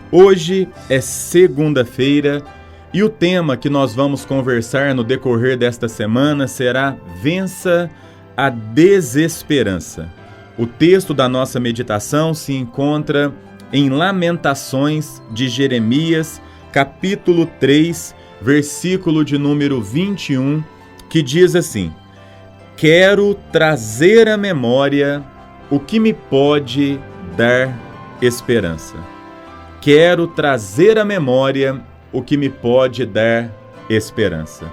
Hoje é segunda-feira e o tema que nós vamos conversar no decorrer desta semana será Vença a Desesperança. O texto da nossa meditação se encontra em Lamentações de Jeremias, capítulo 3, versículo de número 21, que diz assim: Quero trazer à memória o que me pode dar esperança. Quero trazer à memória o que me pode dar esperança.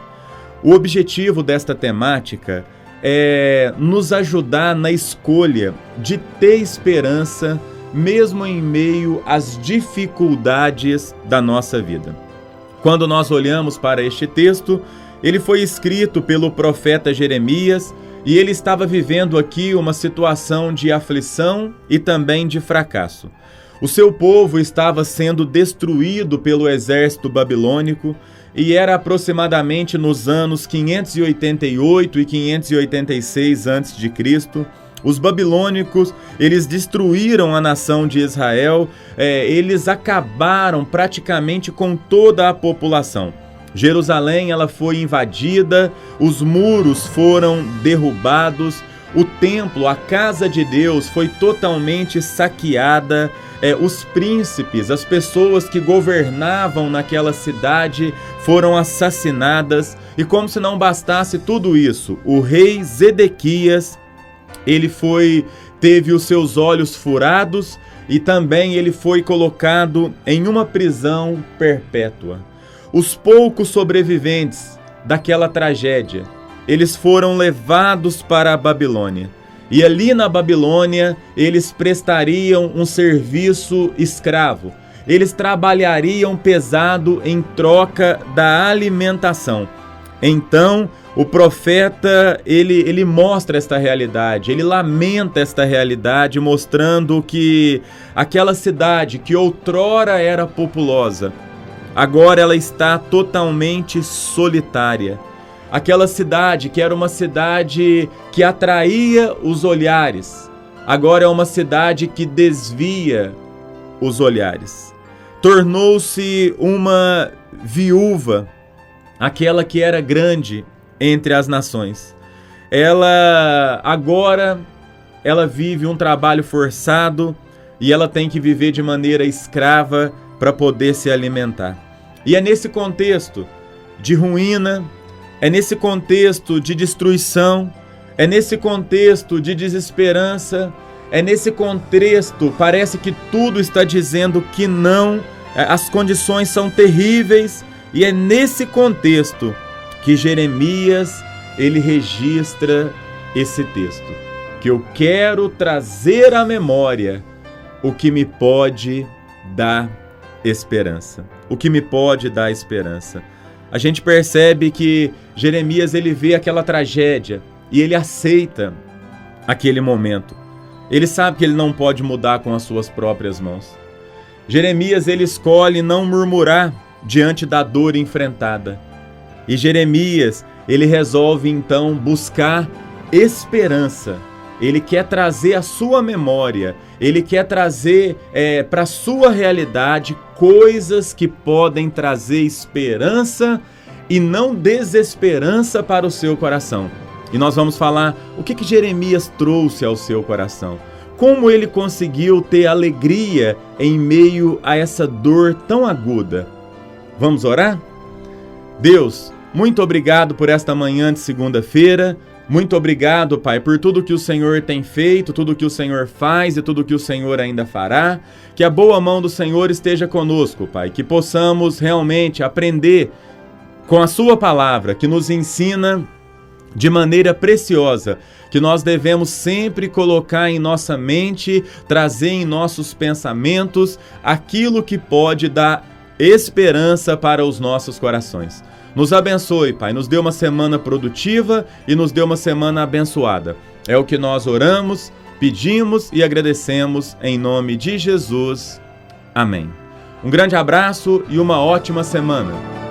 O objetivo desta temática é nos ajudar na escolha de ter esperança, mesmo em meio às dificuldades da nossa vida. Quando nós olhamos para este texto, ele foi escrito pelo profeta Jeremias e ele estava vivendo aqui uma situação de aflição e também de fracasso. O seu povo estava sendo destruído pelo exército babilônico e era aproximadamente nos anos 588 e 586 a.C. Os babilônicos, eles destruíram a nação de Israel, eles acabaram praticamente com toda a população. Jerusalém ela foi invadida, os muros foram derrubados, o templo, a casa de Deus foi totalmente saqueada, os príncipes, as pessoas que governavam naquela cidade foram assassinadas. E como se não bastasse tudo isso, o rei Zedequias, ele teve os seus olhos furados e também ele foi colocado em uma prisão perpétua. Os poucos sobreviventes daquela tragédia, eles foram levados para a Babilônia. E ali na Babilônia, eles prestariam um serviço escravo. Eles trabalhariam pesado em troca da alimentação. Então, o profeta, ele mostra esta realidade, ele lamenta esta realidade, mostrando que aquela cidade que outrora era populosa, agora ela está totalmente solitária. Aquela cidade que era uma cidade que atraía os olhares, agora é uma cidade que desvia os olhares. Tornou-se uma viúva, aquela que era grande entre as nações. Ela vive um trabalho forçado e ela tem que viver de maneira escrava para poder se alimentar. E é nesse contexto de ruína, é nesse contexto de destruição, é nesse contexto de desesperança, é nesse contexto, parece que tudo está dizendo que não, as condições são terríveis, e é nesse contexto que Jeremias, ele registra esse texto, que eu quero trazer à memória o que me pode dar esperança. O que me pode dar esperança. A gente percebe que Jeremias, ele vê aquela tragédia e ele aceita aquele momento. Ele sabe que ele não pode mudar com as suas próprias mãos. Jeremias, ele escolhe não murmurar diante da dor enfrentada. E Jeremias, ele resolve então buscar esperança. Ele quer trazer à sua memória, ele quer trazer para a sua realidade coisas que podem trazer esperança e não desesperança para o seu coração. E nós vamos falar o que Jeremias trouxe ao seu coração. Como ele conseguiu ter alegria em meio a essa dor tão aguda. Vamos orar? Deus, muito obrigado por esta manhã de segunda-feira. Muito obrigado, Pai, por tudo que o Senhor tem feito, tudo que o Senhor faz e tudo que o Senhor ainda fará. Que a boa mão do Senhor esteja conosco, Pai. Que possamos realmente aprender com a Sua palavra, que nos ensina de maneira preciosa, que nós devemos sempre colocar em nossa mente, trazer em nossos pensamentos aquilo que pode dar esperança para os nossos corações. Nos abençoe, Pai, nos dê uma semana produtiva e nos dê uma semana abençoada. É o que nós oramos, pedimos e agradecemos em nome de Jesus. Amém. Um grande abraço e uma ótima semana.